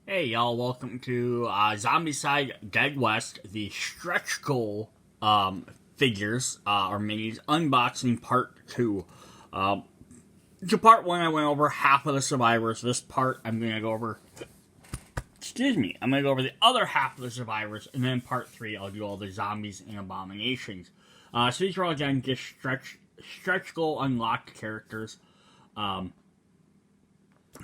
Hey y'all, welcome to Zombicide Dead West, the stretch goal figures or minis unboxing part 2. To part 1 I went over half of the survivors. This part I'm going to go over, I'm going to go over the other half of the survivors, and then part 3 I'll do all the zombies and abominations. So these are all again just stretch goal unlocked characters.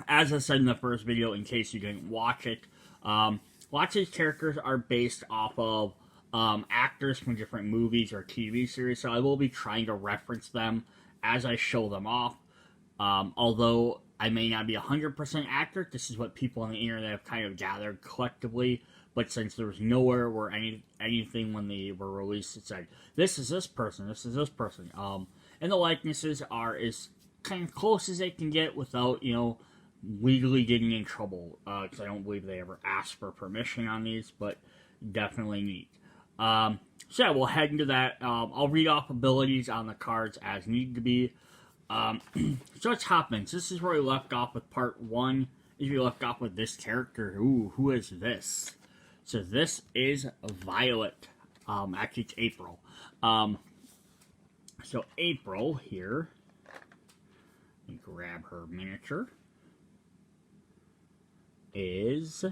As I said in the first video, in case you didn't watch it, lots of these characters are based off of actors from different movies or TV series, so I will be trying to reference them as I show them off. Although I may not be 100% accurate, this is what people on the internet have kind of gathered collectively. But since there was nowhere where anything when they were released, it said, this is this person, this is this person. And the likenesses are as kind of close as they can get without, legally getting in trouble, because I don't believe they ever asked for permission on these, but definitely neat. So yeah, we'll head into that. I'll read off abilities on the cards as need to be. So let's hop in. So this is where we left off with part 1. We left off with this character. Ooh, who is this? So this is Violet. Actually, it's April. So April here. Let me grab her miniature. Is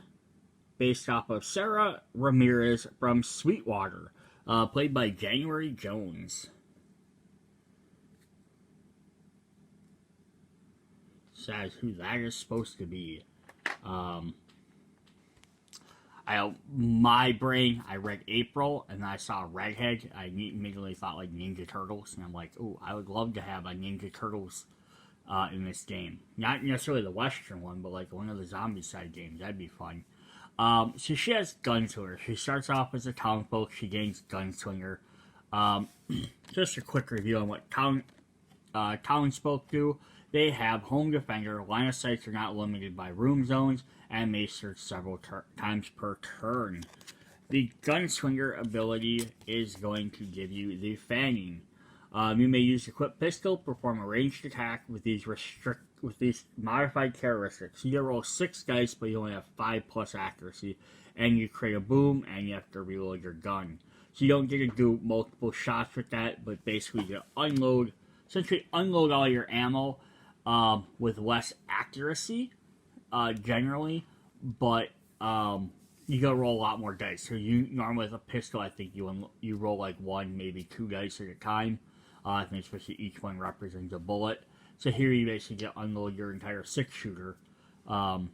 based off of Sarah Ramirez from Sweetwater, played by January Jones. Says who that is supposed to be. My brain, I read April, and then I saw Redhead. I immediately thought like Ninja Turtles, and I'm like, oh, I would love to have a Ninja Turtles in this game. Not necessarily the Western one, but like one of the Zombicide games. That'd be fun. So she has Gunslinger. She starts off as a townsfolk. She gains Gunslinger. Just a quick review on what townsfolk do. They have Home Defender. Line of sights are not limited by room zones, and may search several times per turn. The Gunslinger ability is going to give you the Fanning. You may use equipped pistol, perform a ranged attack with these modified characteristics. You roll 6 dice, but you only have 5+ accuracy, and you create a boom, and you have to reload your gun. So you don't get to do multiple shots with that, but basically you essentially unload all your ammo with less accuracy, generally, but you gotta roll a lot more dice. So you normally with a pistol, I think you roll like 1, maybe 2 dice at a time. I think especially each one represents a bullet. So here you basically get unload your entire 6-shooter. So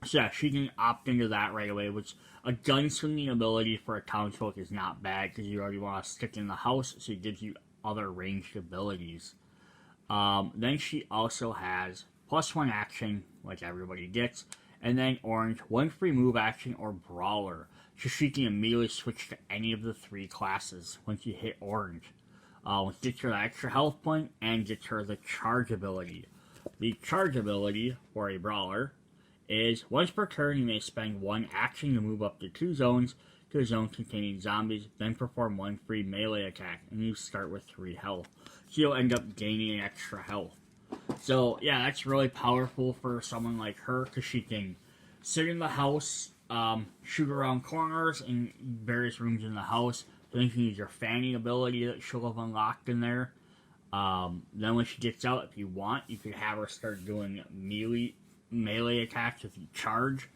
yeah, she can opt into that right away, which a gunslinging ability for a townsfolk is not bad because you already want to stick in the house, so it gives you other ranged abilities. Then she also has +1 action, like everybody gets, and then orange, 1 free move action or brawler. So she can immediately switch to any of the 3 classes once you hit orange. Which gets her the extra health point and gets her the charge ability. The charge ability for a brawler is once per turn you may spend 1 action to move up to 2 zones to a zone containing zombies, then perform 1 free melee attack, and you start with 3 health. So you'll end up gaining extra health. So yeah, that's really powerful for someone like her because she can sit in the house, shoot around corners in various rooms in the house. Then you can use your fanning ability that she'll have unlocked in there. Then when she gets out, if you want, you could have her start doing melee attacks with your charge.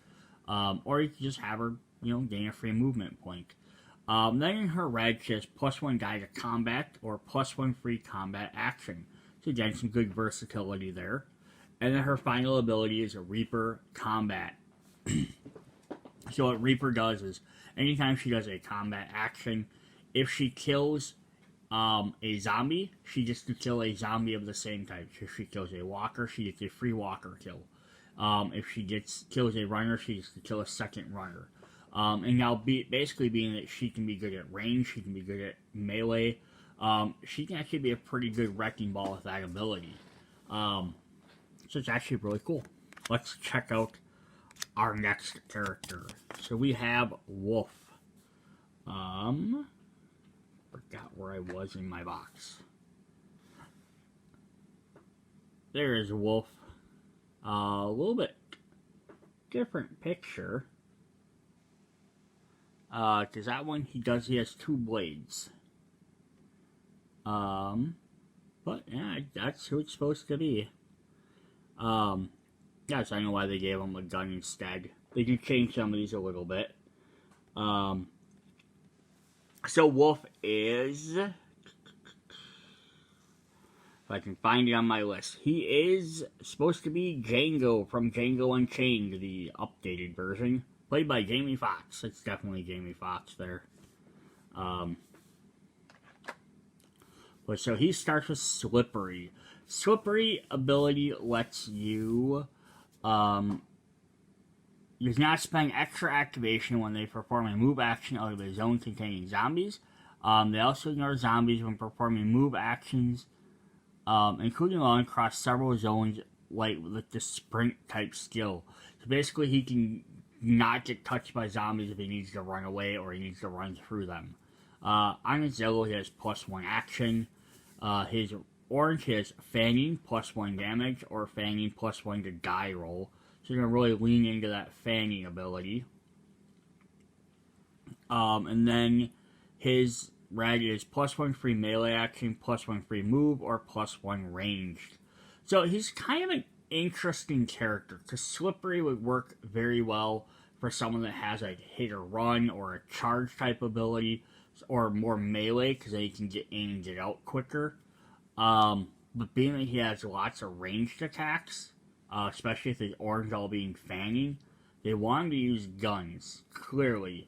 Or you could just have her, gain a free movement point. Then in her red, she has +1 die to combat or +1 free combat action. So again, some good versatility there. And then her final ability is a Reaper Combat. So what Reaper does is, anytime she does a combat action, if she kills a zombie, she gets to kill a zombie of the same type. So if she kills a walker, she gets a free walker kill. If she kills a runner, she gets to kill a second runner. And now, basically being that she can be good at range, she can be good at melee, she can actually be a pretty good wrecking ball with that ability. So it's actually really cool. Let's check out our next character. So we have Wolf. Forgot where I was in my box. There is Wolf. A little bit different picture. Because that one he has 2 blades. But yeah, that's who it's supposed to be. Yeah, so I know why they gave him a gun instead. They do change some of these a little bit. So Wolf is... If I can find it on my list. He is supposed to be Django from Django Unchained, the updated version. Played by Jamie Foxx. It's definitely Jamie Foxx there. But so he starts with Slippery. Slippery ability lets you does not spend extra activation when they perform a move action out of a zone containing zombies. They also ignore zombies when performing move actions, including allowing across several zones, like with the sprint type skill. So basically, he can not get touched by zombies if he needs to run away or he needs to run through them. On his yellow, he has +1 action. His orange has fanning, +1 damage, or fanning +1 to die roll. So you're going to really lean into that fanning ability. And then his red is +1 free melee action, +1 free move, or +1 ranged. So he's kind of an interesting character, because Slippery would work very well for someone that has a hit or run or a charge type ability, or more melee, because then he can get in and get out quicker. But being that he has lots of ranged attacks, especially if the orange all being fanning, they want him to use guns, clearly.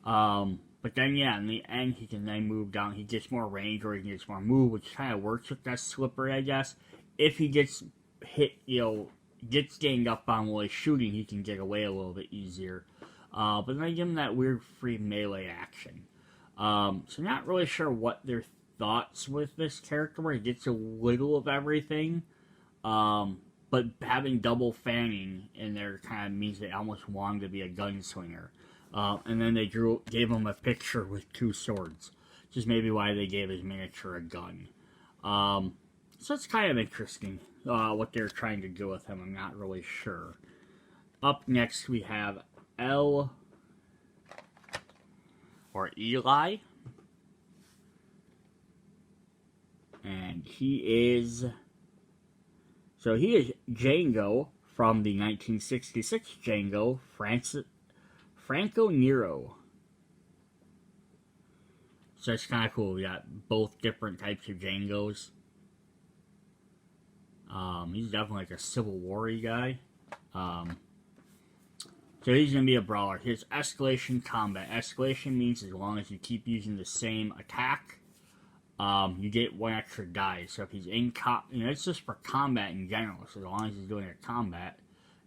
But then, yeah, in the end, he can then move down. He gets more range or he gets more move, which kind of works with that Slippery, I guess. If he gets hit, gets ganged up on while he's shooting, he can get away a little bit easier. But then I give him that weird free melee action. So not really sure what their thoughts with this character were. He gets a little of everything. But having double fanning in there kind of means they almost want him to be a gunslinger. And then they gave him a picture with 2 swords. Which is maybe why they gave his miniature a gun. So it's kind of interesting what they're trying to do with him. I'm not really sure. Up next we have L, or Eli. And he is Django from the 1966 Django, Franco Nero. So it's kind of cool. We got both different types of Djangos. He's definitely like a Civil War-y guy. So he's going to be a brawler. His escalation combat. Escalation means as long as you keep using the same attack, you get 1 extra die. So if he's in it's just for combat in general. So as long as he's doing a combat,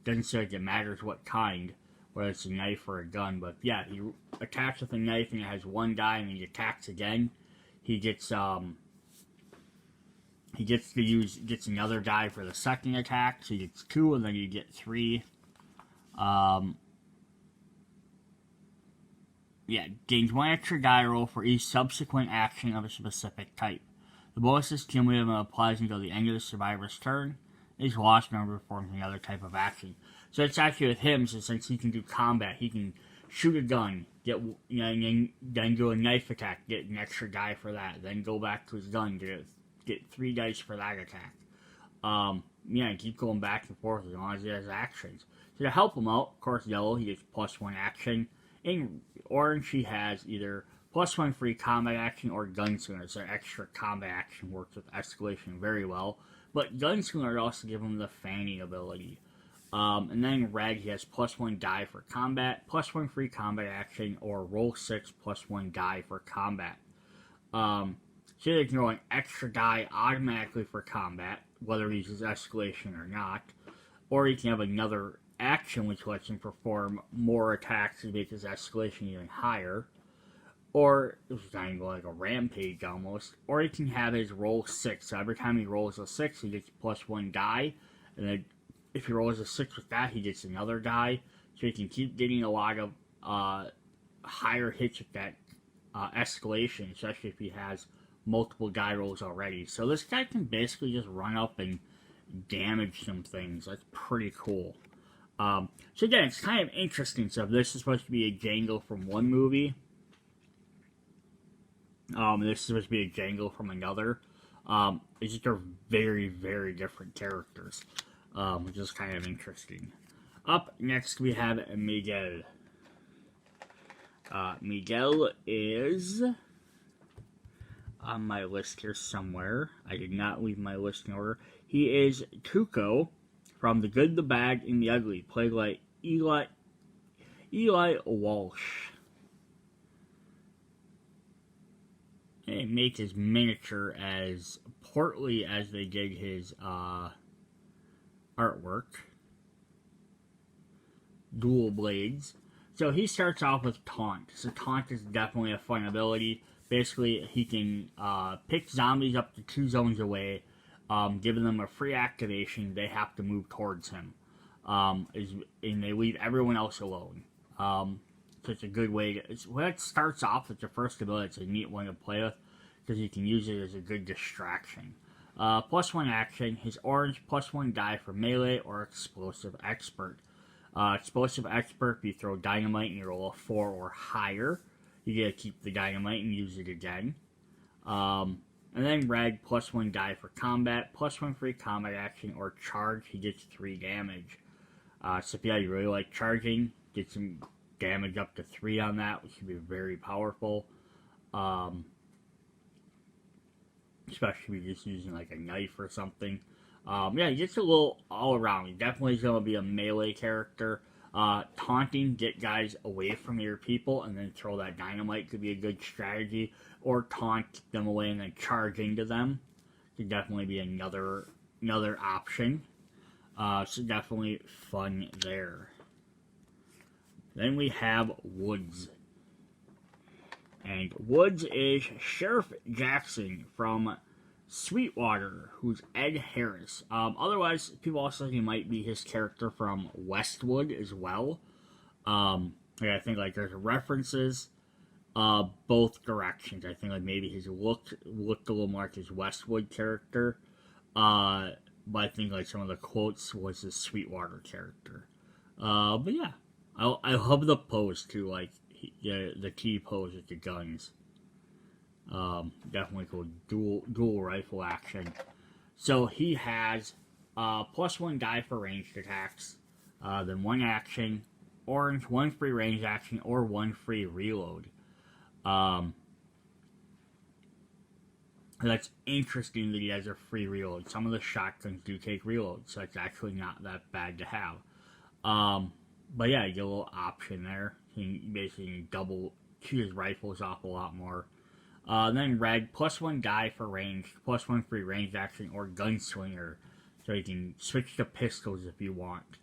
doesn't say like it matters what kind, whether it's a knife or a gun. But yeah, he attacks with a knife and it has 1 die, and he attacks again. He gets gets another die for the second attack. So he gets 2, and then you get 3. Yeah, gains 1 extra die roll for each subsequent action of a specific type. The bonus is cumulative and applies until the end of the survivor's turn. Is lost whenever performs another type of action. So it's actually with him, so since he can do combat, he can shoot a gun, and then do a knife attack, get an extra die for that, then go back to his gun, get 3 dice for that attack. Keep going back and forth as long as he has actions. So to help him out, of course, yellow, he gets +1 action. In orange, he has either +1 free combat action or gunslinger. So extra combat action works with escalation very well. But gunslinger also give him the fanning ability. And then in red, he has +1 die for combat, +1 free combat action, or roll 6 +1 die for combat. So they can roll an extra die automatically for combat, whether he uses escalation or not. Or he can have another action which lets him perform more attacks to make his escalation even higher. Or, this is kind of like a rampage almost. Or he can have his roll 6. So every time he rolls a 6, he gets +1 die. And then if he rolls a 6 with that, he gets another die. So he can keep getting a lot of higher hits with that escalation, especially if he has multiple die rolls already. So this guy can basically just run up and damage some things. That's pretty cool. So again, it's kind of interesting. So this is supposed to be a Django from one movie. This is supposed to be a Django from another. It's just they're very, very different characters, which is kind of interesting. Up next, we have Miguel. Miguel is on my list here somewhere. I did not leave my list in order. He is Tuco from The Good, the Bad, and the Ugly, played by Eli Walsh. And make his miniature as portly as they did his artwork. Dual blades. So he starts off with Taunt. So Taunt is definitely a fun ability. Basically, he can pick zombies up to 2 zones away, giving them a free activation. They have to move towards him. And they leave everyone else alone. So it's a good way to... When it starts off with your first ability, it's a neat one to play with, because you can use it as a good distraction. +1 action. His orange +1 die for melee or explosive expert. Explosive expert, you throw dynamite and you roll a 4 or higher. You get to keep the dynamite and use it again. And then red, +1 die for combat, +1 free combat action, or charge, he gets 3 damage. So if yeah, you really like charging, get some damage up to 3 on that, which can be very powerful. Especially if you're just using like a knife or something. Yeah, he gets a little all around. He definitely is going to be a melee character. Taunting, get guys away from your people and then throw that dynamite could be a good strategy. Or taunt them away and then charge into them could definitely be another option. So definitely fun there. Then we have Woods. And Woods is Sheriff Jackson from Sweetwater, who's Ed Harris. Otherwise, people also think he might be his character from Westwood as well. I think like there's references both directions. I think like maybe his looked a little more like his Westwood character. But I think like some of the quotes was his Sweetwater character. But yeah, I love the pose too. Like the key pose with the guns. Definitely cool. Dual rifle action. So he has +1 die for ranged attacks, then 1 action, orange, 1 free range action, or 1 free reload. That's interesting that he has a free reload. Some of the shotguns do take reloads, so it's actually not that bad to have. But yeah, you get a little option there. You can basically shoot his rifles off a lot more. Then red, +1 die for range, +1 free range action, or gunslinger. So you can switch to pistols if you want.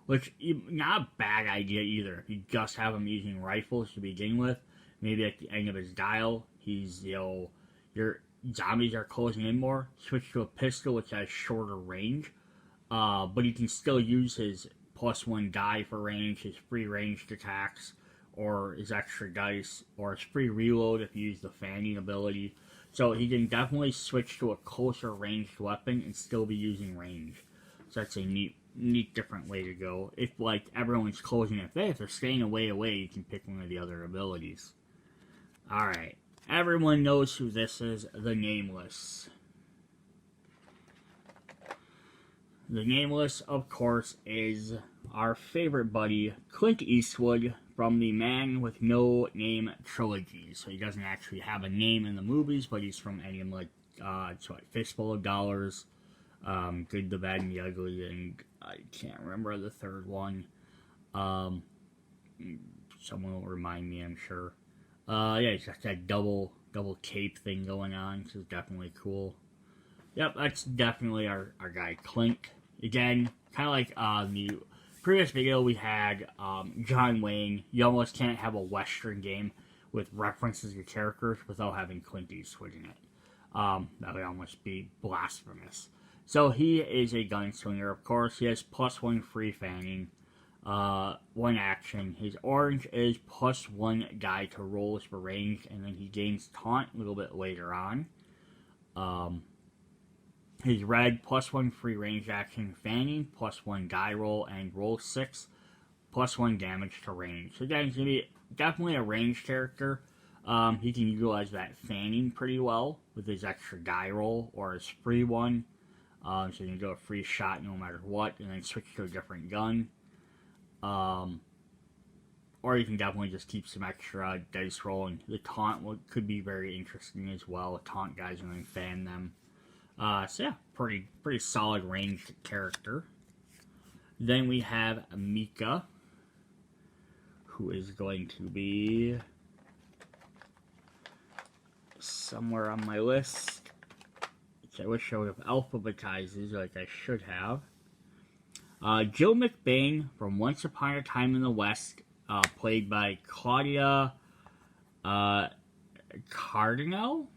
Which, not a bad idea either. If you just have him using rifles to begin with, maybe at the end of his dial, he's, your zombies are closing in more, switch to a pistol which has shorter range. But you can still use his +1 die for range, his free ranged attacks, or his extra dice, or his free reload if you use the fanning ability. So he can definitely switch to a closer ranged weapon and still be using range. So that's a neat different way to go. If like everyone's closing it, if they're staying away, you can pick one of the other abilities. Alright, everyone knows who this is, the Nameless. The Nameless, of course, is our favorite buddy, Clint Eastwood, from the Man with No Name trilogy. So he doesn't actually have a name in the movies, but he's from any of like, Fistful of Dollars, Good, the Bad, and the Ugly, and I can't remember the third one. Someone will remind me, I'm sure. Yeah, he's got that double cape thing going on, which is definitely cool. Yep, that's definitely our guy, Clint. Again, kind of like the previous video we had, John Wayne. You almost can't have a Western game with references to characters without having Clint Eastwood in it. That would almost be blasphemous. So he is a gunslinger, of course. He has +1 free fanning, 1 action. His orange is +1 die to rolls for range, and then he gains taunt a little bit later on. His red, +1 free range action fanning, +1 die roll, and roll 6, +1 damage to range. So again, he's going to be definitely a range character. He can utilize that fanning pretty well with his extra die roll or his free one. So you can do a free shot no matter what, and then switch to a different gun. Or you can definitely just keep some extra dice rolling. The taunt could be very interesting as well. Taunt guys and then fan them. So yeah, pretty solid ranged character. Then we have Mika, who is going to be somewhere on my list. I wish I would have alphabetized these like I should have. Jill McBain from Once Upon a Time in the West, played by Claudia Cardinale?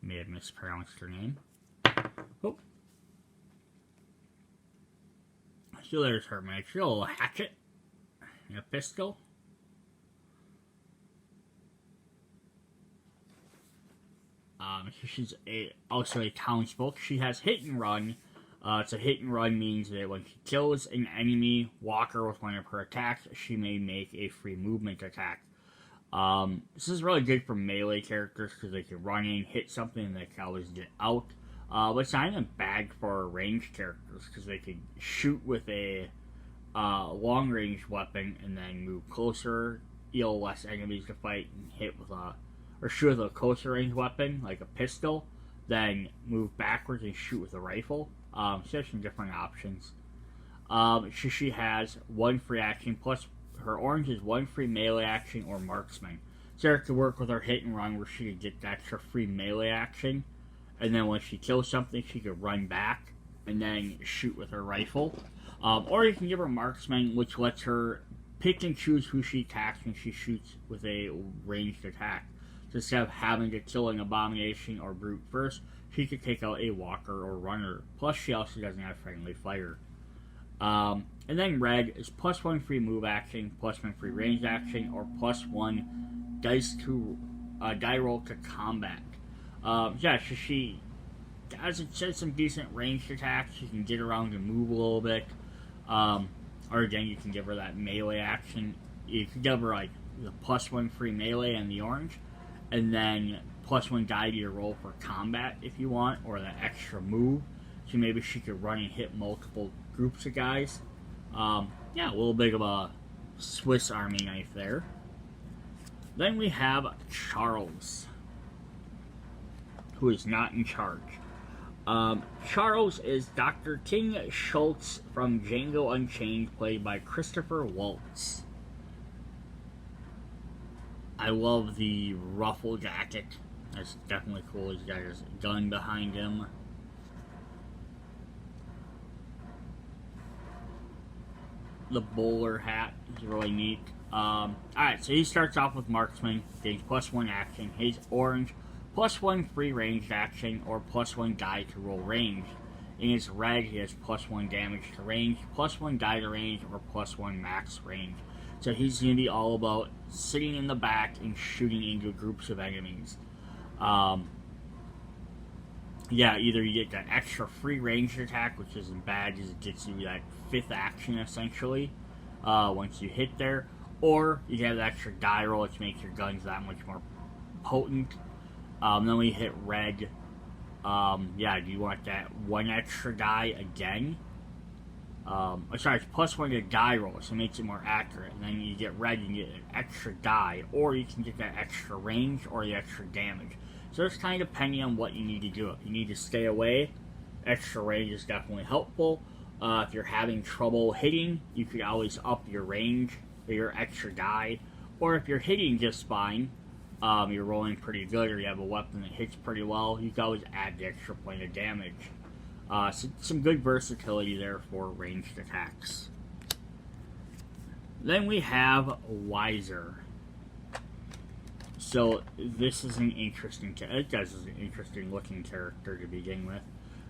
May have mispronounced her name. Oh. So there's her man. She's a little hatchet and a pistol. She's also a townsfolk. She has hit and run. So hit and run means that when she kills an enemy walker with one of her attacks, she may make a free movement attack. This is really good for melee characters because they can run in, hit something, and they can always get out. But it's not even bad for ranged characters because they can shoot with a long-range weapon and then move closer, deal less enemies to fight, and hit with or shoot with a closer range weapon like a pistol, then move backwards and shoot with a rifle. So there's some different options. She has one free action plus her orange is one free melee action or marksman. So it could work with her hit and run where she could get the extra free melee action, and then when she kills something, she could run back and then shoot with her rifle. Or you can give her marksman, which lets her pick and choose who she attacks when she shoots with a ranged attack. So instead of having to kill an abomination or brute first, she could take out a walker or runner. Plus, she also doesn't have friendly fire. And then red is +1 free move action, +1 free range action, or +1 die roll to combat. So she has some decent ranged attacks. You can get around and move a little bit. Or again, you can give her that melee action. You can give her like the +1 free melee and the orange, and then +1 die to your roll for combat if you want, or that extra move. So maybe she could run and hit multiple groups of guys. Yeah, a little bit of a Swiss Army knife there. Then we have Charles, who is not in charge. Charles is Dr. King Schultz from Django Unchained, played by Christopher Waltz. I love the ruffle jacket. That's definitely cool. He's got his gun behind him. The bowler hat is really neat. Alright, so he starts off with marksman, gains +1 action. He's orange, +1 free ranged action, or +1 die to roll range. In his red, he has +1 damage to range, +1 die to range, or +1 max range. So he's going to be all about sitting in the back and shooting into groups of enemies. Yeah, either you get that extra free ranged attack, which isn't bad because it gets you that 5th action essentially once you hit there, or you have the extra die roll, which makes your guns that much more potent. Then we hit red. Yeah, do you want that 1 extra die again? Sorry, it's +1 to die roll, so it makes it more accurate. And then you get red, you can get an extra die, or you can get that extra range or the extra damage. So it's kind of depending on what you need to do. If you need to stay away, extra range is definitely helpful. If you're having trouble hitting, you could always up your range or your extra die. Or if you're hitting just fine, you're rolling pretty good, or you have a weapon that hits pretty well, you can always add the extra point of damage. So some good versatility there for ranged attacks. Then we have Wiser. So this is an interesting looking character to begin with.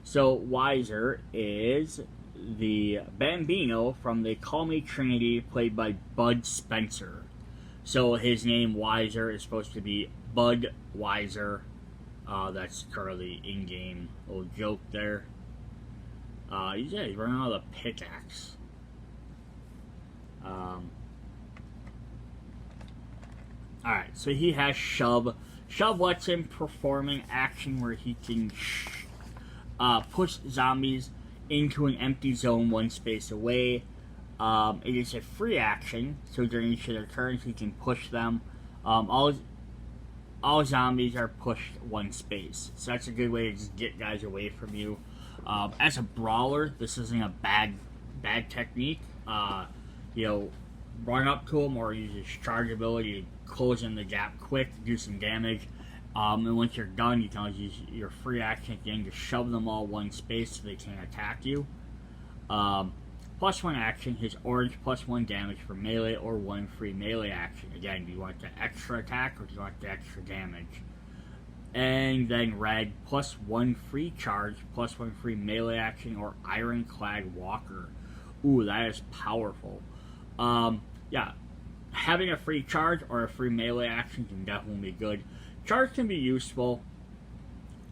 So Wiser is the Bambino from They Call Me Trinity, played by Bud Spencer. So his name Wiser is supposed to be Bud Wiser, That's currently in-game little joke there. He's running out of the pickaxe. Alright, so he has Shove. Shove lets him perform an action where he can push zombies into an empty zone one space away. It is a free action, so during each of their turns he can push them. All zombies are pushed one space, so that's a good way to just get guys away from you. As a brawler, this isn't a bad technique. Run up to them or use his charge ability to close in the gap quick, do some damage. And once you're done, you can use your free action again to shove them all one space so they can't attack you. Plus one action, his orange plus one damage for melee or one free melee action. Again, do you want the extra attack or do you want the extra damage? And then red, plus one free charge, plus one free melee action or ironclad walker. Ooh, that is powerful. Having a free charge or a free melee action can definitely be good. Charge can be useful,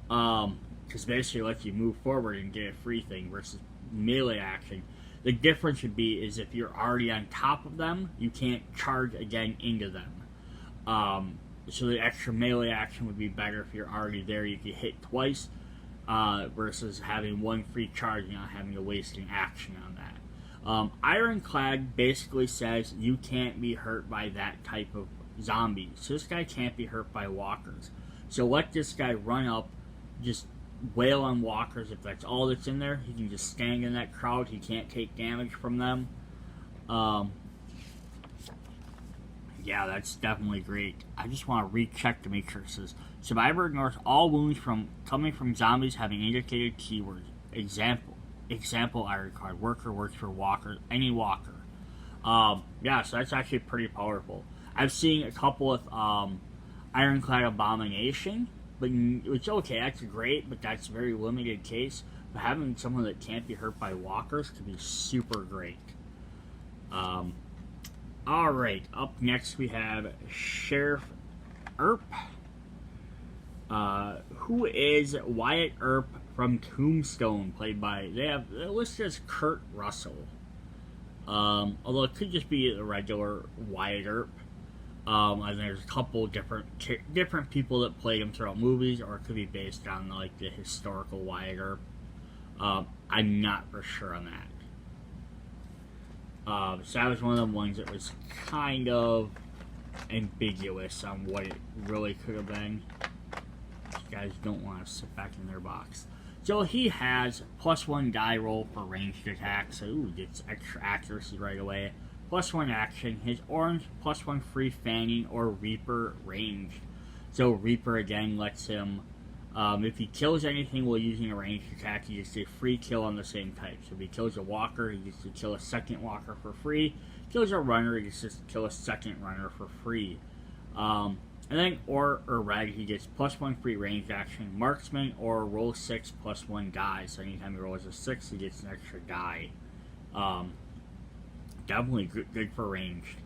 because basically it lets you move forward and get a free thing versus melee action. The difference would be is if you're already on top of them, you can't charge again into them. So the extra melee action would be better if you're already there. You can hit twice, versus having one free charge and not having to waste an action on that. Ironclad basically says you can't be hurt by that type of zombie. So this guy can't be hurt by walkers. So let this guy run up, just wail on walkers. If that's all that's in there, he can just stand in that crowd. He can't take damage from them. Yeah, that's definitely great. I just want to recheck to make sure it says survivor ignores all wounds coming from zombies having indicated keywords. Example ironclad worker works for walker, any walker. So that's actually pretty powerful. I've seen a couple of ironclad abomination, but it's okay. That's great, but that's a very limited case. But having someone that can't be hurt by walkers could be super great. Alright, up next we have Sheriff Earp, who is Wyatt Earp from Tombstone, played by, they're listed as Kurt Russell. Although it could just be the regular Wyatt Earp. And there's a couple different people that play him throughout movies, or it could be based on like the historical Wyatt Earp. I'm not for sure on that. So that was one of the ones that was kind of ambiguous on what it really could have been. These guys don't want to sit back in their box. So he has plus one die roll for ranged attacks, so gets extra accuracy right away. Plus one action, his orange plus one free fanning or Reaper ranged. So Reaper again lets him, if he kills anything while using a ranged attack, he gets a free kill on the same type. So if he kills a walker, he gets to kill a second walker for free. Kills a runner, he gets to kill a second runner for free. And then or red, he gets plus one free ranged action, marksman, or roll 6 plus one die. So anytime he rolls a 6, he gets an extra die. Definitely good for ranged.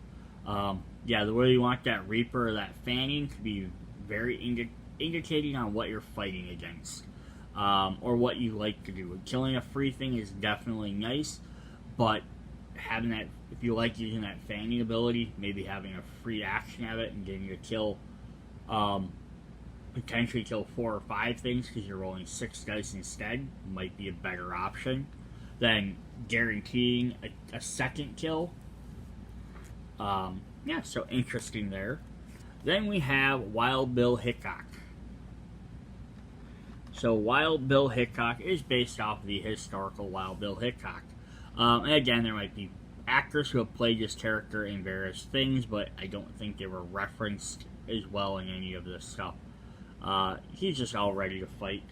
The way you want that Reaper or that fanning to be very indicating on what you're fighting against, or what you like to do. Killing a free thing is definitely nice, but having that, if you like using that fanning ability, maybe having a free action of it and getting a kill, potentially kill 4 or 5 things because you're rolling 6 dice instead, might be a better option than guaranteeing a second kill. So interesting there. Then we have Wild Bill Hickok. So Wild Bill Hickok is based off of the historical Wild Bill Hickok. And again, there might be actors who have played this character in various things, but I don't think they were referenced as well in any of this stuff. He's just all ready to fight.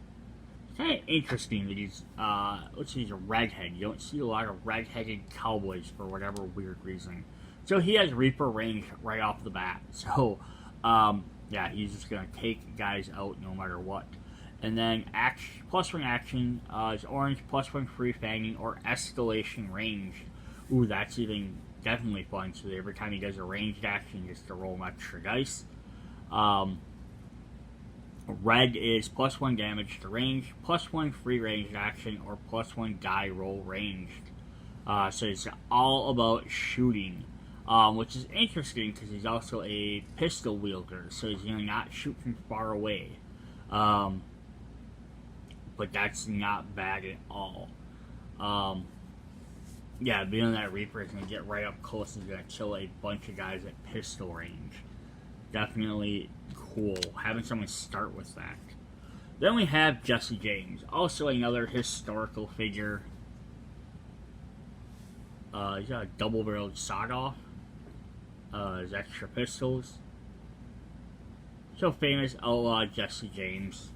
It's kind of interesting that he's a redhead. You don't see a lot of redheaded cowboys for whatever weird reason. So he has Reaper range right off the bat. So, he's just going to take guys out no matter what. And then plus one action is orange, plus one free fanning or escalation range. Ooh, that's even definitely fun. So every time he does a ranged action, he gets to roll an extra dice. Red is +1 damage to range, +1 free ranged action, or +1 die roll ranged. So it's all about shooting, which is interesting because he's also a pistol wielder, so he's not shoot from far away. But that's not bad at all. Yeah, being that Reaper is going to get right up close and going to kill a bunch of guys at pistol range. Definitely cool. Having someone start with that. Then we have Jesse James, also another historical figure. He's got a double-barreled sawed-off. His extra pistols. So famous outlaw Jesse James.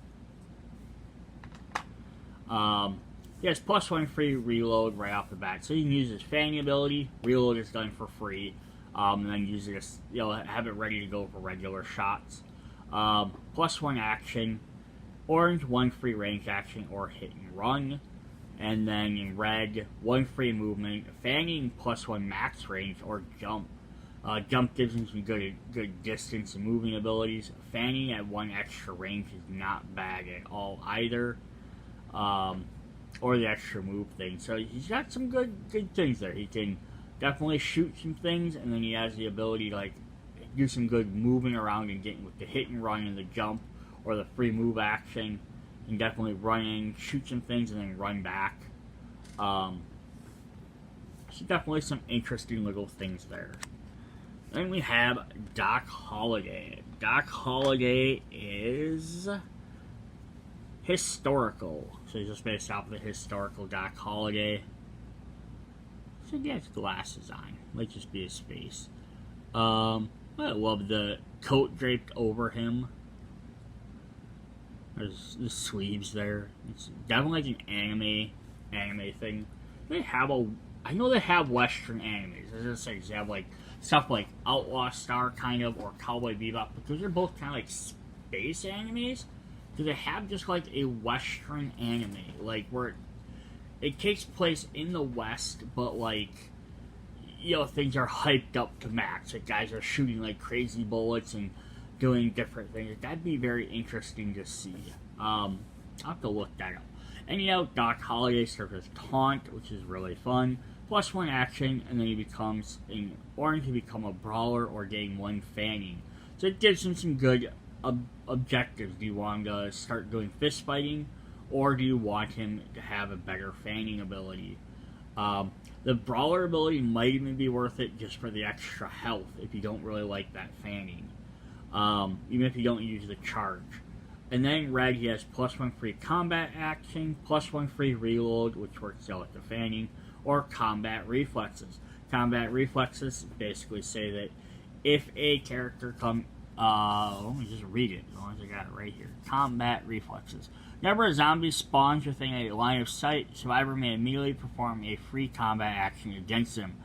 He has +1 free reload right off the bat, so you can use his fanning ability. Reload is done for free, and then use it, have it ready to go for regular shots. +1 action, orange 1 free range action or hit and run, and then in red 1 free movement, fanning +1 max range or jump. Jump gives him some good distance and moving abilities. Fanning at 1 extra range is not bad at all either. Or the extra move thing. So he's got some good things there. He can definitely shoot some things, and then he has the ability to like do some good moving around and getting with the hit and run and the jump or the free move action, and definitely run in, shoot some things, and then run back. So definitely some interesting little things there. Then we have Doc Holliday. Doc Holliday is historical. So he's just based off of the historical Doc Holliday. So he has glasses on. Might just be his face. I love the coat draped over him. There's the sleeves there. It's definitely like an anime thing. I know they have Western animes. As I said, they have like stuff like Outlaw Star kind of, or Cowboy Bebop, but those are both kind of like space animes. Do they have just like a Western anime, like where it takes place in the West, but like, things are hyped up to max. Like guys are shooting like crazy bullets and doing different things. That'd be very interesting to see. I'll have to look that up. And Doc Holliday serves as Taunt, which is really fun. +1 action, and then he becomes in orange. He become a brawler or gain 1 fanning. So it gives him some good objectives. Do you want him to start doing fist fighting, or do you want him to have a better fanning ability? The brawler ability might even be worth it just for the extra health if you don't really like that fanning, even if you don't use the charge. And then in red, he has +1 free combat action, +1 free reload, which works out with the fanning, or combat reflexes. Combat reflexes basically say that if a character let me just read it, as long as I got it right here. Combat reflexes. Whenever a zombie spawns within a line of sight, survivor may immediately perform a free combat action against them.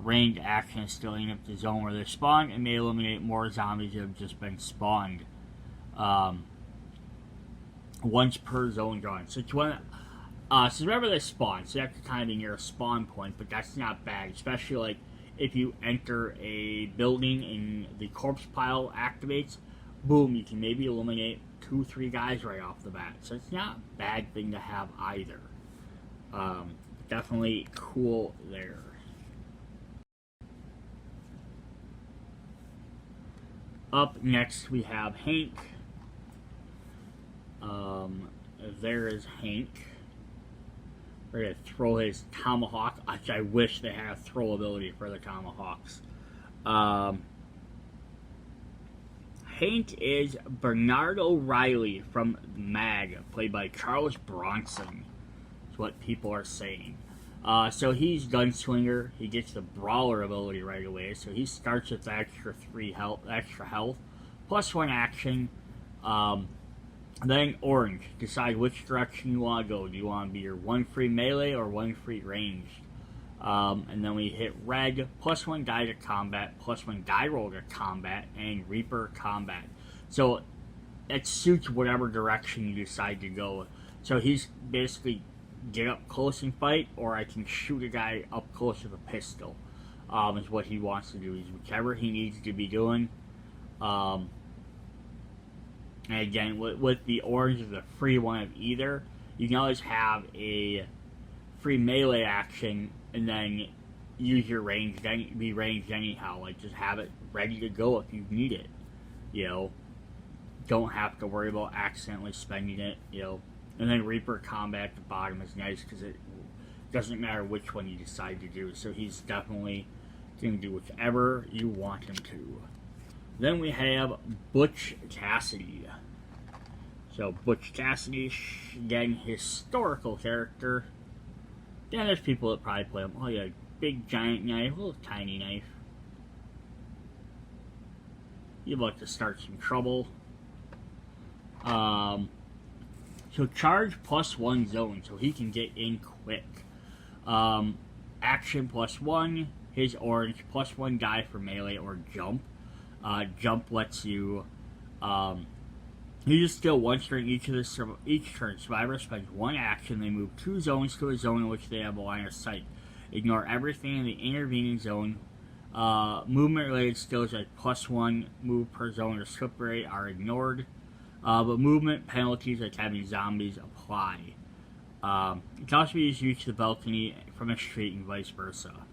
Ranged action is still in the zone where they spawn and may eliminate more zombies that have just been spawned. Once per zone drawn. So wherever they spawn, so you have to kind of be near a spawn point, but that's not bad, especially like if you enter a building and the corpse pile activates, boom, you can maybe eliminate 2-3 guys right off the bat. So it's not a bad thing to have either. Definitely cool there. Up next we have Hank. There is Hank. We're going to throw his tomahawk. Actually, I wish they had a throw ability for the tomahawks. Hank is Bernard O'Reilly from MAG, played by Charles Bronson. Is what people are saying. So he's Gunslinger. He gets the Brawler ability right away. So he starts with extra health, +1 action. Then orange. Decide which direction you want to go. Do you want to be your 1 free melee or 1 free range? And then we hit red, +1 die to combat, +1 die roll to combat, and Reaper combat. So it suits whatever direction you decide to go. So he's basically get up close and fight, or I can shoot a guy up close with a pistol. Is what he wants to do. He's whichever he needs to be doing. And again, with the orange is a free one of either, you can always have a free melee action and then use your range, be ranged anyhow. Like, just have it ready to go if you need it. You know, don't have to worry about accidentally spending it, you know. And then Reaper combat at the bottom is nice because it doesn't matter which one you decide to do. So he's definitely going to do whichever you want him to. Then we have Butch Cassidy. So Butch Cassidy, again, historical character. Yeah, there's people that probably play him. Oh yeah, big giant knife, little tiny knife. You'd like to start some trouble. So charge +1 zone, so he can get in quick. Action +1, his orange, +1 die for melee or jump. Jump lets you, you just steal once during each turn. Survivor spends 1 action, they move 2 zones to a zone in which they have a line of sight. Ignore everything in the intervening zone. Movement related skills like +1 move per zone or slip rate are ignored. But movement penalties like having zombies apply. It can also be used to reach the balcony from a street and vice versa.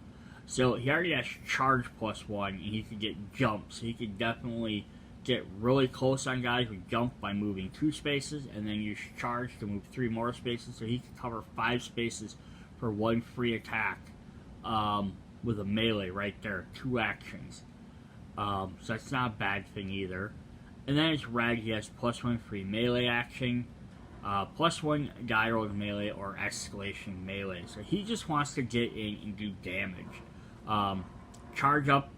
So he already has charge +1 and he can get jump. So he can definitely get really close on guys with jump by moving 2 spaces and then use charge to move 3 more spaces. So he can cover 5 spaces for 1 free attack with a melee right there. 2 actions. So that's not a bad thing either. And then it's red, he has +1 free melee action, +1 die roll to melee or escalation melee. So he just wants to get in and do damage. Charge up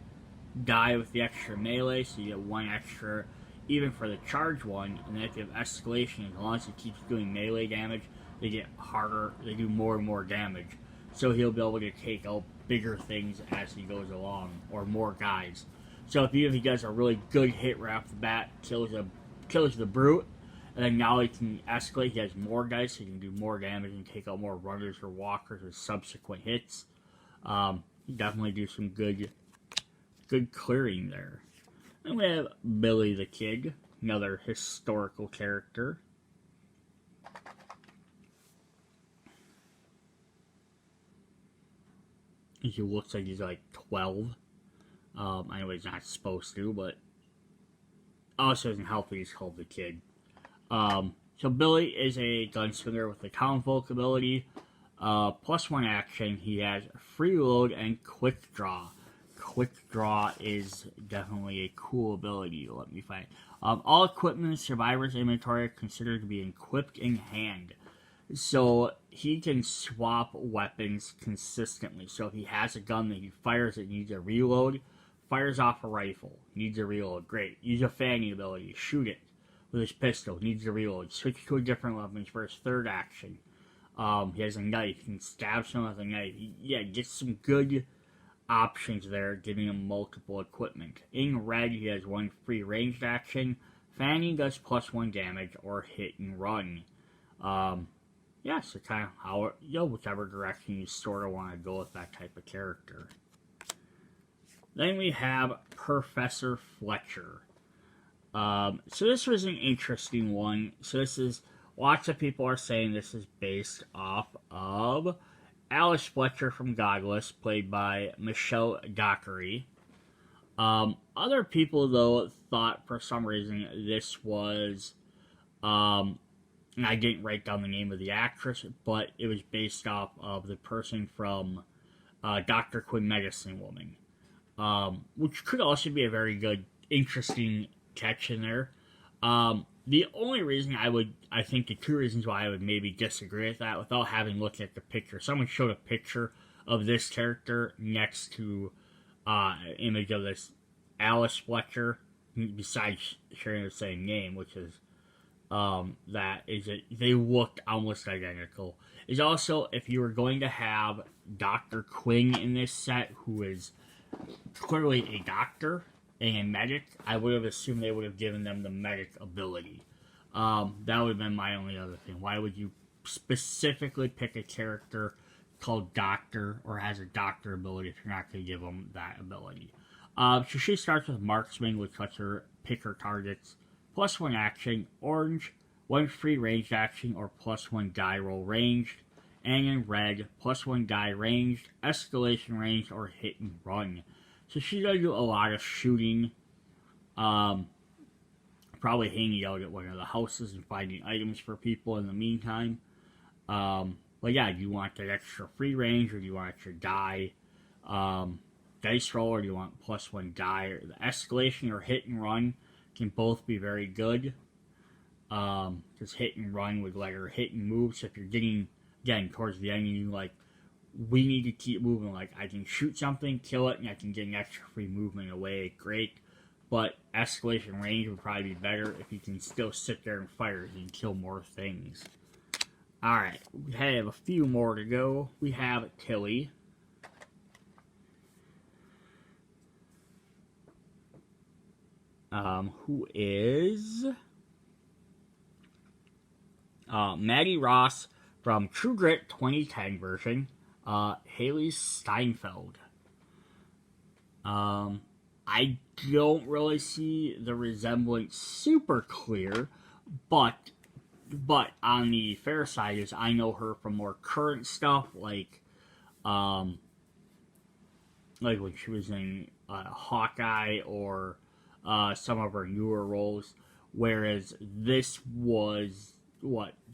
die with the extra melee, so you get 1 extra even for the charge one. And then if you have escalation, as long as it keeps doing melee damage, they get harder, they do more and more damage. So he'll be able to take out bigger things as he goes along, or more guys. So if he does a really good hit right off the bat, kills the brute, and then now he can escalate, he has more guys, so he can do more damage and take out more runners or walkers with subsequent hits. Definitely do some good clearing there. And we have Billy the Kid, another historical character. He looks like he's like 12. I know he's not supposed to, but also doesn't help that he's called the Kid. So Billy is a gunslinger with a townfolk ability. +1 action. He has free load and quick draw. Quick draw is definitely a cool ability. Let me find. All equipment in Survivor's inventory are considered to be equipped in hand. So he can swap weapons consistently. So if he has a gun that he fires that needs a reload, fires off a rifle, needs a reload, great. Use a fanning ability, shoot it with his pistol, needs a reload. Switch to a different weapon for his third action. He has a knife, he can stab someone with a knife. Yeah, get some good options there, giving him multiple equipment. In red, he has 1 free ranged action. Fanning does +1 damage or hit and run. Yeah, so kind of how, whichever direction you sort of want to go with that type of character. Then we have Professor Fletcher. So this was an interesting one. So this is, lots of people are saying this is based off of Alice Fletcher from Godless, played by Michelle Dockery. Other people, though, thought for some reason this was, and I didn't write down the name of the actress, but it was based off of the person from Dr. Quinn Medicine Woman. Which could also be a very good, interesting catch in there. The only reason I think the 2 reasons why I would maybe disagree with that, without having looked at the picture, someone showed a picture of this character next to an image of this Alice Fletcher, besides sharing the same name, which is, they looked almost identical. Is also, if you were going to have Dr. Quinn in this set, who is clearly a doctor and a medic, I would have assumed they would have given them the medic ability. That would have been my only other thing. Why would you specifically pick a character called Doctor or has a doctor ability if you're not going to give them that ability? So she starts with Marksman, which lets her pick her targets plus 1 action. Orange, 1 free ranged action or plus 1 die roll ranged. And in red, plus 1 die ranged, escalation ranged, or hit and run. So she's going to do a lot of shooting. Probably hanging out at one of the houses and finding items for people in the meantime. But yeah, do you want that extra free range, or do you want extra die dice roll, or do you want plus 1 die? Or the escalation or hit and run can both be very good. Because hit and run would let her hit and move. So if you're getting, again, towards the end, you like, we need to keep moving. Like, I can shoot something, kill it, and I can get an extra free movement away. Great. But escalation range would probably be better if you can still sit there and fire and kill more things. Alright, we have a few more to go. We have Tilly. Who is Maddie Ross from True Grit 2010 version. Haley Steinfeld. I don't really see the resemblance super clear, but on the fair side is I know her from more current stuff, like when she was in Hawkeye or some of her newer roles, whereas this was,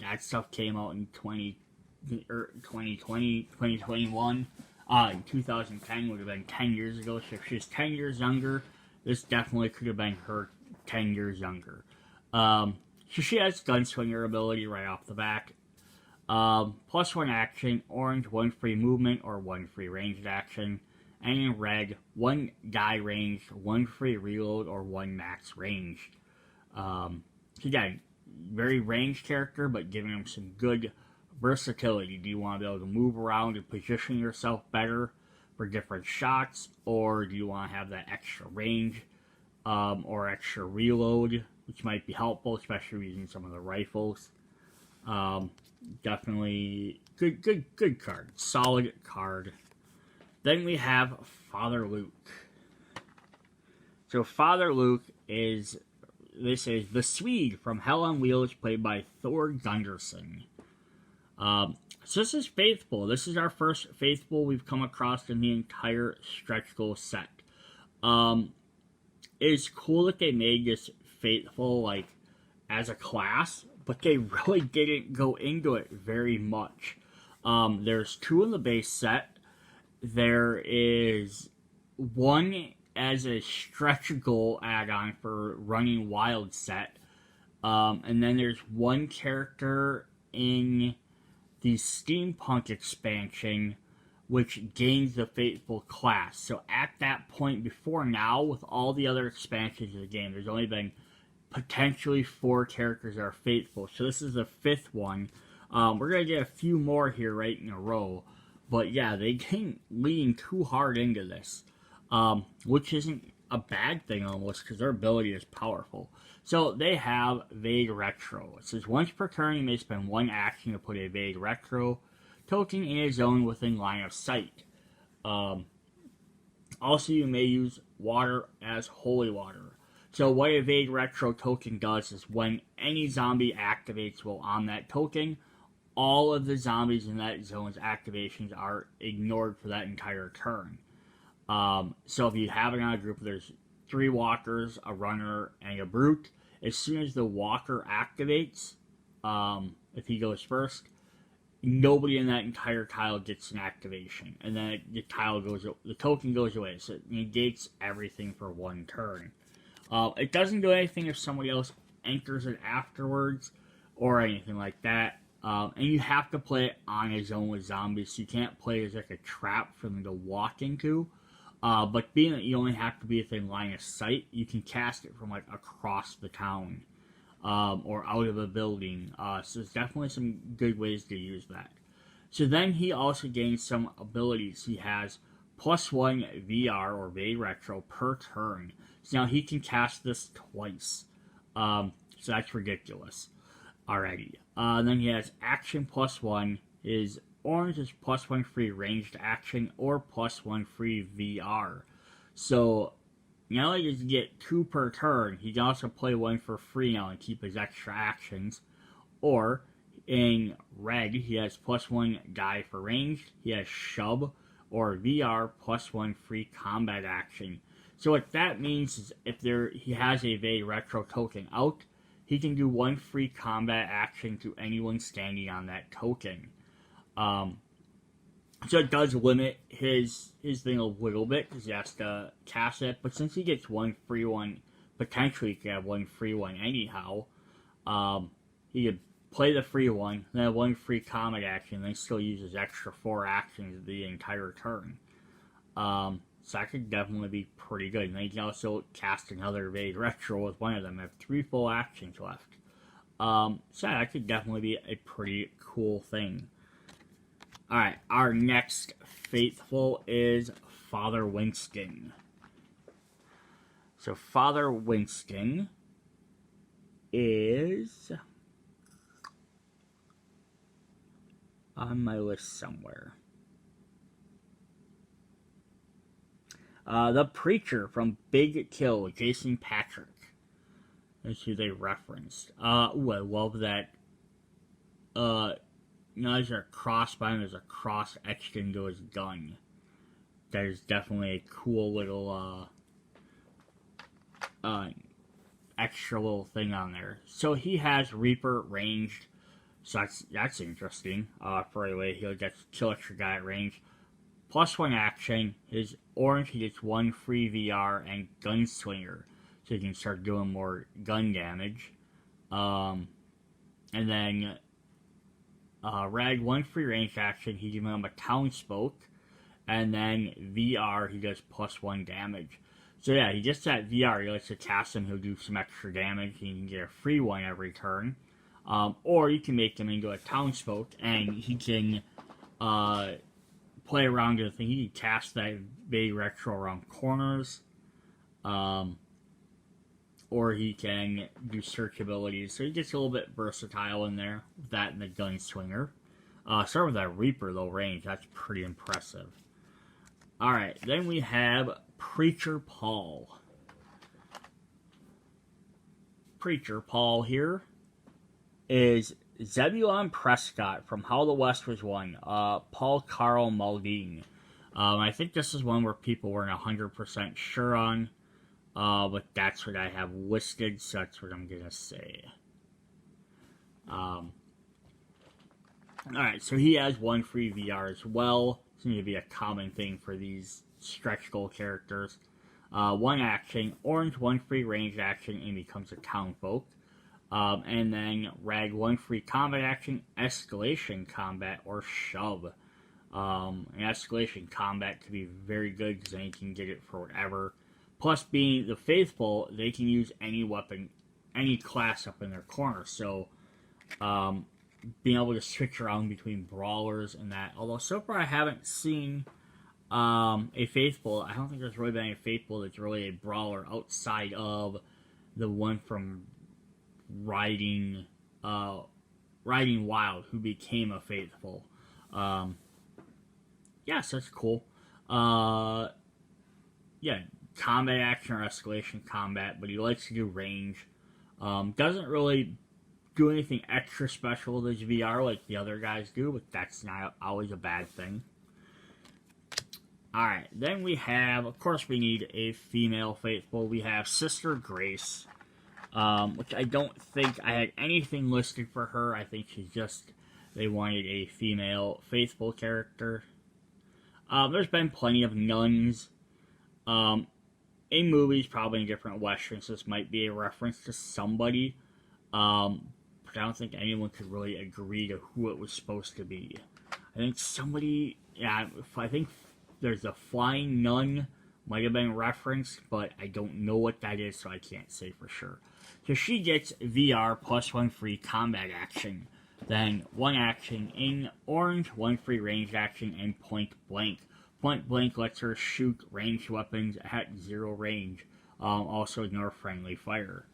that stuff came out in 2020, 2021. In 2010 would have been 10 years ago, so if she's 10 years younger, this definitely could have been her 10 years younger. So she has gunslinger ability right off the back. Plus 1 action, orange, 1 free movement or 1 free ranged action. And in red, 1 die ranged, 1 free reload, or 1 max ranged. So again, very ranged character, but giving him some good versatility. Do you want to be able to move around and position yourself better for different shots, or do you want to have that extra range or extra reload, which might be helpful, especially using some of the rifles. Definitely good card, solid card. Then we have Father Luke. So Father Luke is the Swede from Hell on Wheels, played by Thor Gunderson. So this is Faithful. This is our first Faithful we've come across in the entire stretch goal set. It's cool that they made this Faithful, like, as a class, but they really didn't go into it very much. There's 2 in the base set. There is 1 as a stretch goal add-on for Running Wild set. And then there's 1 character in the Steampunk expansion, which gains the Faithful class. So at that point, before now, with all the other expansions of the game, there's only been potentially 4 characters that are Faithful. So this is the 5th one. We're going to get a few more here right in a row. But yeah, they didn't lean too hard into this, which isn't a bad thing almost, because their ability is powerful. So they have Vague Retro. It says once per turn you may spend 1 action to put a Vague Retro token in a zone within line of sight. Also, you may use water as holy water. So what a Vague Retro token does is when any zombie activates while on that token, all of the zombies in that zone's activations are ignored for that entire turn. So if you have it on a group, there's 3 walkers, a runner, and a brute. As soon as the walker activates, if he goes first, nobody in that entire tile gets an activation, and then the token goes away, so it negates everything for 1 turn. It doesn't do anything if somebody else anchors it afterwards, or anything like that. And you have to play it on a zone with zombies, so you can't play it as like a trap for them to walk into. But being that you only have to be within line of sight, you can cast it from like across the town, or out of a building. So there's definitely some good ways to use that. So then he also gains some abilities. He has +1 VR or Vague Retro per turn. So now he can cast this twice. So that's ridiculous already. Then he has Action +1. His orange is +1 free ranged action or +1 free VR. So not only does he get 2 per turn, he can also play 1 for free now and keep his extra actions. Or, in red, he has +1 die for ranged, he has shove, or VR +1 free combat action. So what that means is if he has a Vague Retro token out, he can do 1 free combat action to anyone standing on that token. So it does limit his thing a little bit because he has to cast it. But since he gets 1 free one, potentially he can have 1 free one anyhow. He could play the free one, then have 1 free combat action, then still use his extra 4 actions the entire turn. So that could definitely be pretty good. And then he can also cast another Vague Retro with one of them. I have 3 full actions left. So that could definitely be a pretty cool thing. Alright, our next faithful is Father Winston. So Father Winston is on my list somewhere. The Preacher from Big Kill, Jason Patrick. That's who they referenced. Ooh, I love that. Now there's a crossbow and there's a cross etched into his gun. That is definitely a cool little, extra little thing on there. So he has Reaper ranged. So that's interesting. For a way he'll get kill extra guy at range. +1 action. His orange, he gets 1 free VR and Gunslinger. So he can start doing more gun damage. And then red, 1 free range action, he gives him a Townspoke. And then VR, he does +1 damage. So yeah, he gets that VR, he likes to cast him, he'll do some extra damage, he can get a free one every turn. Or you can make him into a Townspoke, and he can play around with the thing. He can cast that Vague Retro around corners. Or he can do search abilities. So he gets a little bit versatile in there. With that and the Gunslinger. Start with that Reaper, though, range. That's pretty impressive. Alright, then we have Preacher Paul. Preacher Paul here is Zebulon Prescott from How the West Was Won. Paul Carl Maldine. I think this is one where people weren't 100% sure on. But that's what I have listed, so that's what I'm gonna say. Alright, so he has 1 free VR as well. It's going to be a common thing for these stretch goal characters. 1 action, orange, 1 free ranged action, and becomes a Townsfolk. And then red, 1 free combat action, escalation combat, or shove. And escalation combat could be very good because then you can get it for whatever. Plus, being the faithful, they can use any weapon, any class up in their corner. So, being able to switch around between brawlers and that. Although so far I haven't seen a faithful. I don't think there's really been a faithful that's really a brawler outside of the one from Riding Wild, who became a faithful. Yes, that's cool. Yeah, combat action or escalation combat, but he likes to do range. Doesn't really do anything extra special with his VR like the other guys do, but that's not always a bad thing. Alright, then we have, of course we need a female faithful. We have Sister Grace, which I don't think I had anything listed for her. I think she's just, they wanted a female faithful character. There's been plenty of nuns. In movies, probably in different westerns, this might be a reference to somebody. But I don't think anyone could really agree to who it was supposed to be. I think somebody, yeah, I think there's a flying nun might have been referenced, but I don't know what that is, so I can't say for sure. So she gets VR plus 1 free combat action. Then 1 action in orange, 1 free ranged action, and point blank. Point blank lets her shoot ranged weapons at 0 range. Also ignore friendly fire.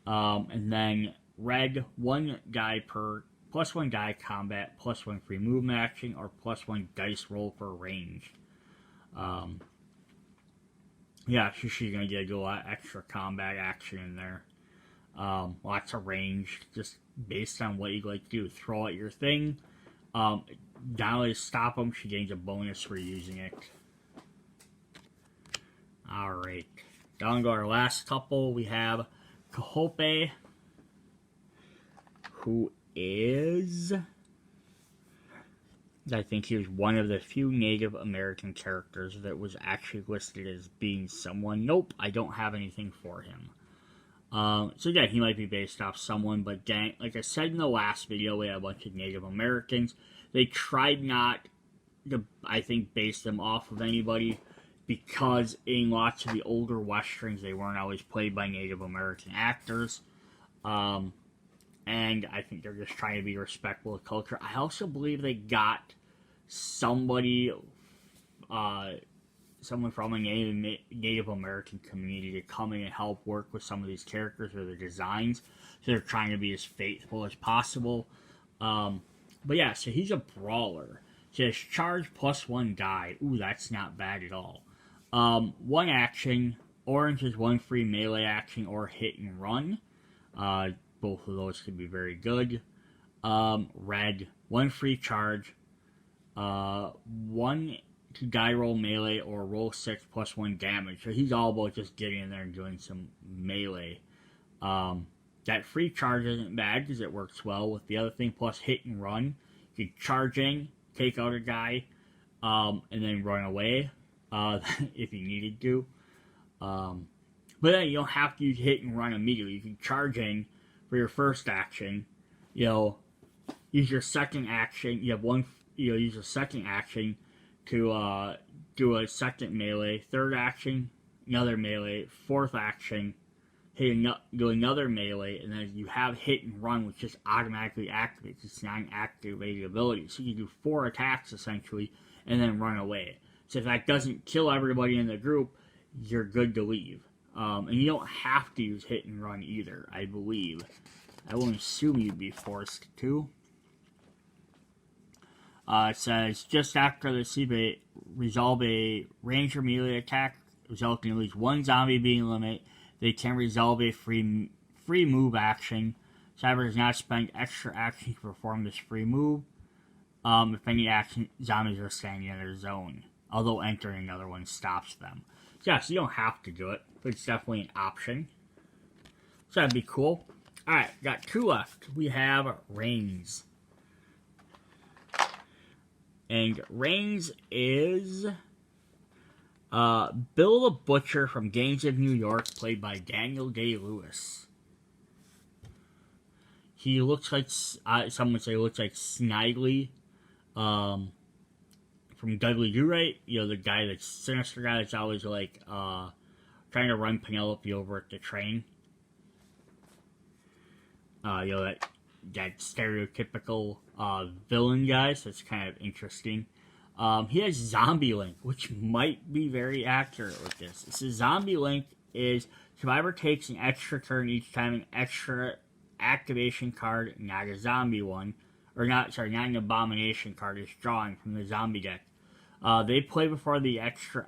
And then red, 1 die per, plus 1 die combat, plus 1 free movement action, or plus 1 dice roll for range. Yeah, so she's going to get a lot extra combat action in there. Lots of range, just based on what you like to do. Throw out your thing. Not only stop them, she gains a bonus for using it. Alright. Down to our last couple, we have Kahope, who is... I think he was one of the few Native American characters that was actually listed as being someone. Nope, I don't have anything for him. So yeah, he might be based off someone, but dang, like I said in the last video, we had a bunch of Native Americans. They tried not to, I think, base them off of anybody, because in lots of the older westerns, they weren't always played by Native American actors. And I think they're just trying to be respectful of culture. I also believe they got somebody, someone from a Native American community to come in and help work with some of these characters or the designs. So they're trying to be as faithful as possible. But yeah, so he's a brawler. So his charge plus 1 die. Ooh, that's not bad at all. 1 action. Orange is 1 free melee action or hit and run. Both of those could be very good. Red, 1 free charge. 1 to die roll melee or roll 6 plus 1 damage. So he's all about just getting in there and doing some melee. That free charge isn't bad because it works well with the other thing, plus hit and run. You can charge in, take out a guy, and then run away if you needed to. But then you don't have to use hit and run immediately. You can charge in for your first action. Use your second action. You have one. Use your second action to do a second melee. Third action, another melee. Fourth action, do another melee, and then you have hit and run, which just automatically activates. It's not an activated ability, so you can do 4 attacks essentially, and then run away. So if that doesn't kill everybody in the group, you're good to leave. And you don't have to use hit and run either, I believe. I won't assume you'd be forced to. It says, just after the CB, resolve a ranger melee attack, resulting in at least 1 zombie being eliminated. They can resolve a free move action. Cyber does not spend extra action to perform this free move. If any action, zombies are standing in their zone. Although entering another one stops them. So yeah, so you don't have to do it, but it's definitely an option. So that'd be cool. Alright, got 2 left. We have Reigns. And Reigns is Bill the Butcher from Gangs of New York, played by Daniel Day-Lewis. He looks like, some would say looks like Snidely from Dudley Do-Right. The guy that's sinister guy that's always like trying to run Penelope over at the train. That stereotypical villain guy, so it's kind of interesting. He has Zombie Link, which might be very accurate with this. So Zombie Link is survivor takes an extra turn each time an extra activation card, not a zombie one, not an abomination card, is drawn from the zombie deck. They play before the extra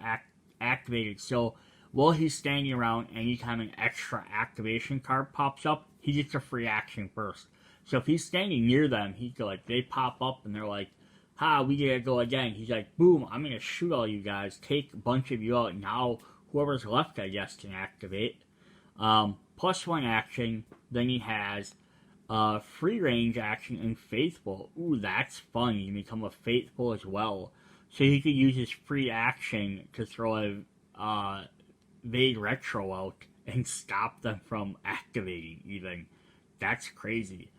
activated, so while he's standing around, anytime an extra activation card pops up, he gets a free action first. So if he's standing near them, they pop up and they're like, we gotta go again. He's like, boom, I'm gonna shoot all you guys, take a bunch of you out, now whoever's left, I guess, can activate. Plus 1 action, then he has free range action and faithful. Ooh, that's fun. You can become a faithful as well. So he could use his free action to throw a Vade Retro out and stop them from activating even. That's crazy.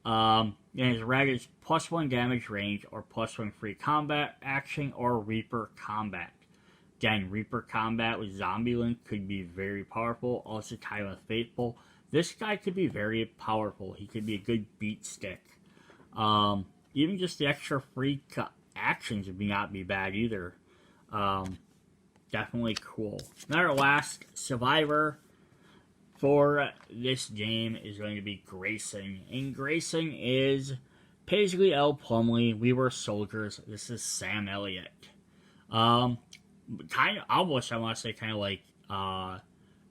And his red is plus 1 damage range or plus 1 free combat action or Reaper combat. Again, Reaper combat with Zombie Link could be very powerful. Also tied with Faithful. This guy could be very powerful. He could be a good beat stick. Even just the extra free actions would not be bad either. Definitely cool. Now our last survivor for this game is going to be Grayson. And Grayson is Paisley L. Plumley. We Were Soldiers. This is Sam Elliott. Kind of, almost, I want to say, kind of like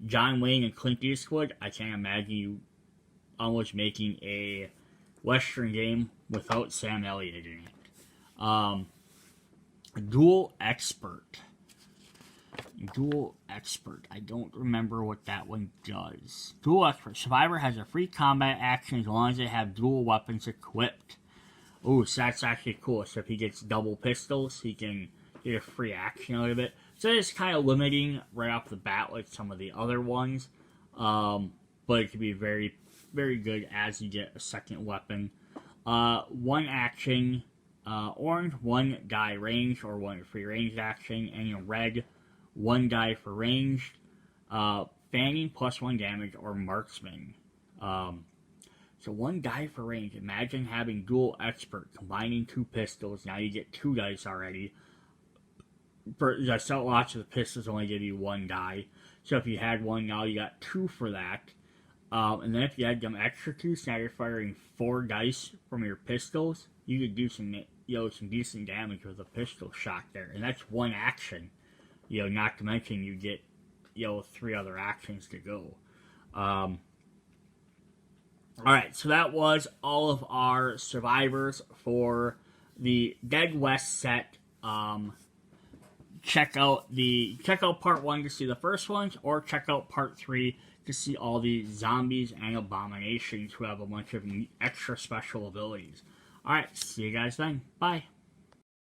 John Wayne and Clint Eastwood, I can't imagine you almost making a Western game without Sam Elliott in it. Dual Expert. Dual Expert. I don't remember what that one does. Dual Expert. Survivor has a free combat action as long as they have dual weapons equipped. Oh, so that's actually cool. So if he gets double pistols, he can get a free action out of it. So it's kind of limiting right off the bat like some of the other ones. But it can be very, very good as you get a second weapon. One action, orange, one die ranged or one free ranged action. And in red, one die for ranged. Fanning plus 1 damage or marksman. So one die for range. Imagine having dual expert, combining 2 pistols. Now you get 2 dice already. I saw lots of the pistols only give you 1 die. So if you had 1, now you got 2 for that. And then if you had them extra 2, so now you're firing 4 dice from your pistols. You could do some decent damage with a pistol shot there. And that's 1 action. Not to mention you get 3 other actions to go. Alright, so that was all of our survivors for the Dead West set. Check out part 1 to see the first ones, or check out part 3 to see all the zombies and abominations who have a bunch of extra special abilities. Alright, see you guys then. Bye.